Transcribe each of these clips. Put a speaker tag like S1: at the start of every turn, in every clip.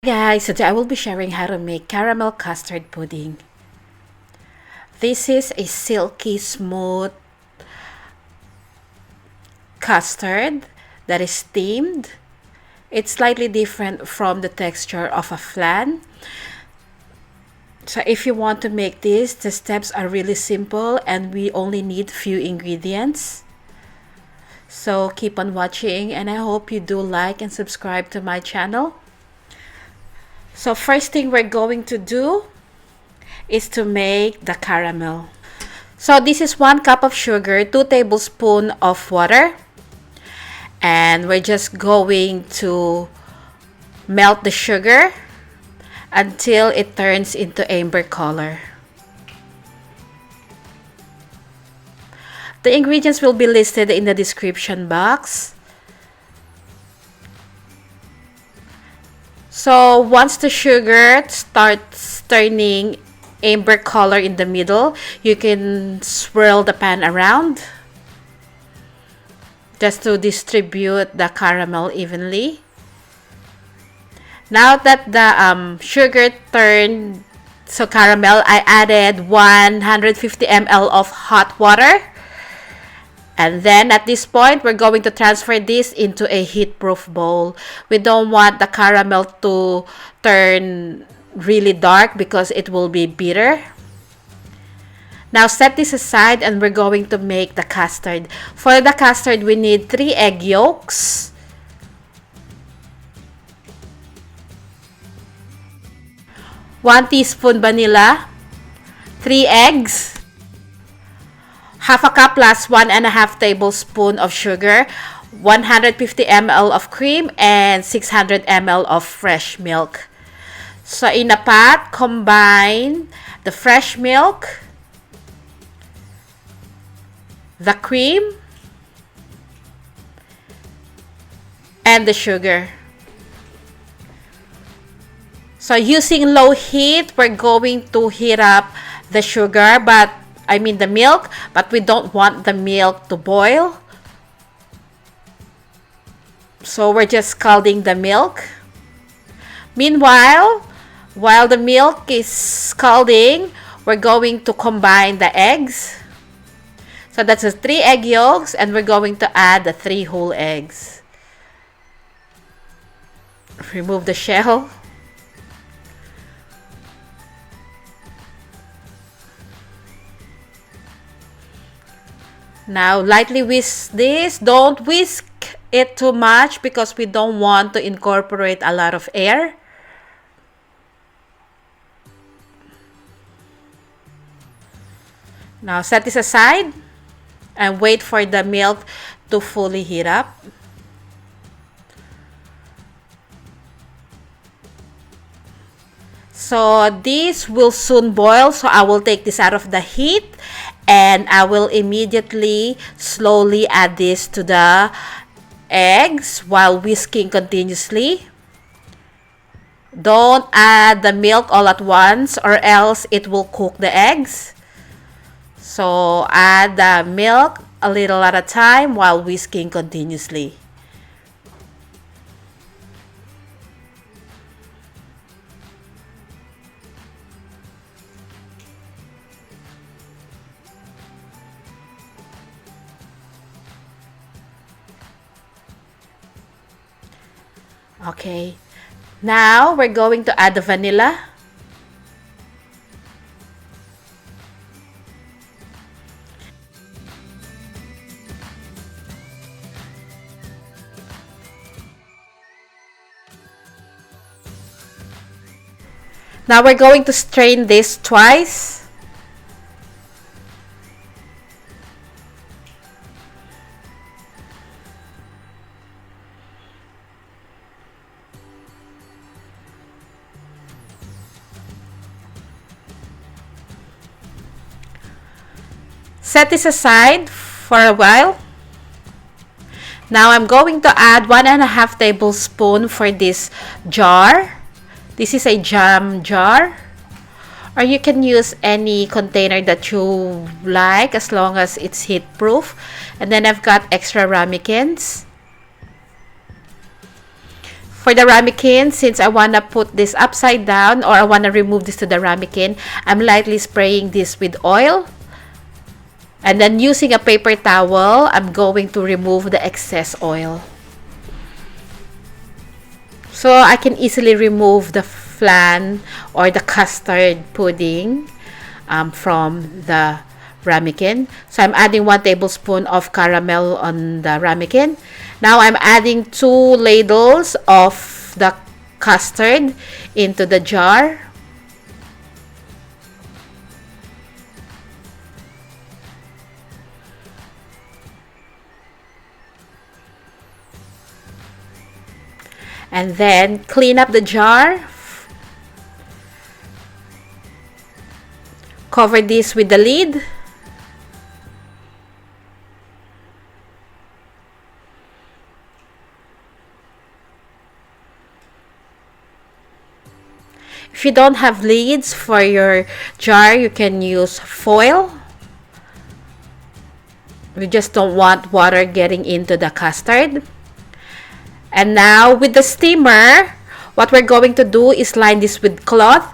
S1: Guys, today I will be sharing how to make caramel custard pudding. This is a silky smooth custard that is steamed. It's slightly different from the texture of a flan. So if you want to make this, the steps are really simple and we only need few ingredients. So keep on watching and I hope you do like and subscribe to my channel. So first thing we're going to do is to make the caramel. So this is 1 cup of sugar, 2 tablespoons of water. And we're just going to melt the sugar until it turns into amber color. The ingredients will be listed in the description box. So once the sugar starts turning amber color in the middle, you can swirl the pan around just to distribute the caramel evenly. Now that the sugar turned so caramel, I added 150 ml of hot water. And then at this point, we're going to transfer this into a heat-proof bowl. We don't want the caramel to turn really dark because it will be bitter. Now set this aside and we're going to make the custard. For the custard, we need 3 egg yolks, 1 teaspoon vanilla, 3 eggs, half a cup plus 1.5 tablespoon of sugar, 150 ml of cream, and 600 ml of fresh milk. So in a pot, combine the fresh milk, the cream, and the sugar. So using low heat, we're going to heat up the sugar, the milk, but we don't want the milk to boil. So we're just scalding the milk. Meanwhile, while the milk is scalding, we're going to combine the eggs. So that's the 3 egg yolks and we're going to add the 3 whole eggs. Remove the shell. Now lightly whisk this. Don't whisk it too much because we don't want to incorporate a lot of air. Now set this aside and wait for the milk to fully heat up. So this will soon boil, so I will take this out of the heat and I will immediately slowly add this to the eggs while whisking continuously. Don't add the milk all at once or else it will cook the eggs. So add the milk a little at a time while whisking continuously. Okay, now we're going to add the vanilla. Now we're going to strain this twice. Set this aside for a while. Now I'm going to add 1.5 tablespoon for this jar. This is a jam jar. Or you can use any container that you like as long as it's heat proof. And then I've got extra ramekins. For the ramekin, since I want to put this upside down or I want to remove this to the ramekin, I'm lightly spraying this with oil. And then using a paper towel, I'm going to remove the excess oil. So I can easily remove the flan or the custard pudding from the ramekin. So I'm adding 1 tablespoon of caramel on the ramekin. Now I'm adding 2 ladles of the custard into the jar. And then clean up the jar. Cover this with the lid. If you don't have lids for your jar, you can use foil. We just don't want water getting into the custard. And now with the steamer, what we're going to do is line this with cloth.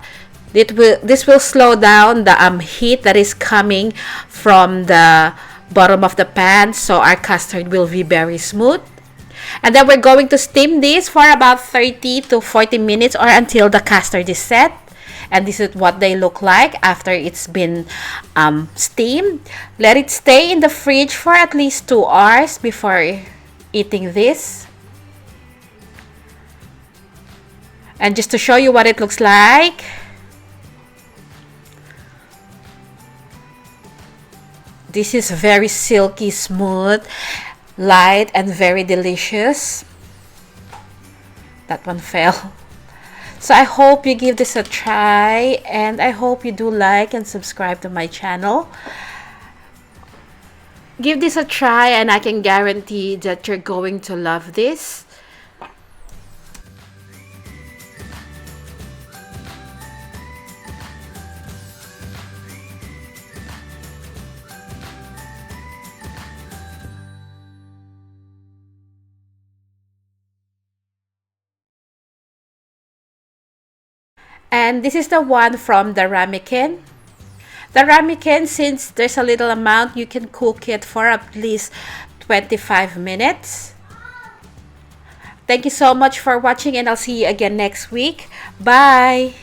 S1: This will slow down the heat that is coming from the bottom of the pan, so our custard will be very smooth. And then we're going to steam this for about 30 to 40 minutes or until the custard is set. And this is what they look like after it's been steamed. Let it stay in the fridge for at least 2 hours before eating this. And just to show you what it looks like, this is very silky smooth, light, and very delicious. That one fell. So I hope you give this a try, and I hope you do like and subscribe to my channel. Give this a try and I can guarantee that you're going to love this. And this is the one from the ramekin. The ramekin, since there's a little amount, you can cook it for at least 25 minutes. Thank you so much for watching, and I'll see you again next week. Bye!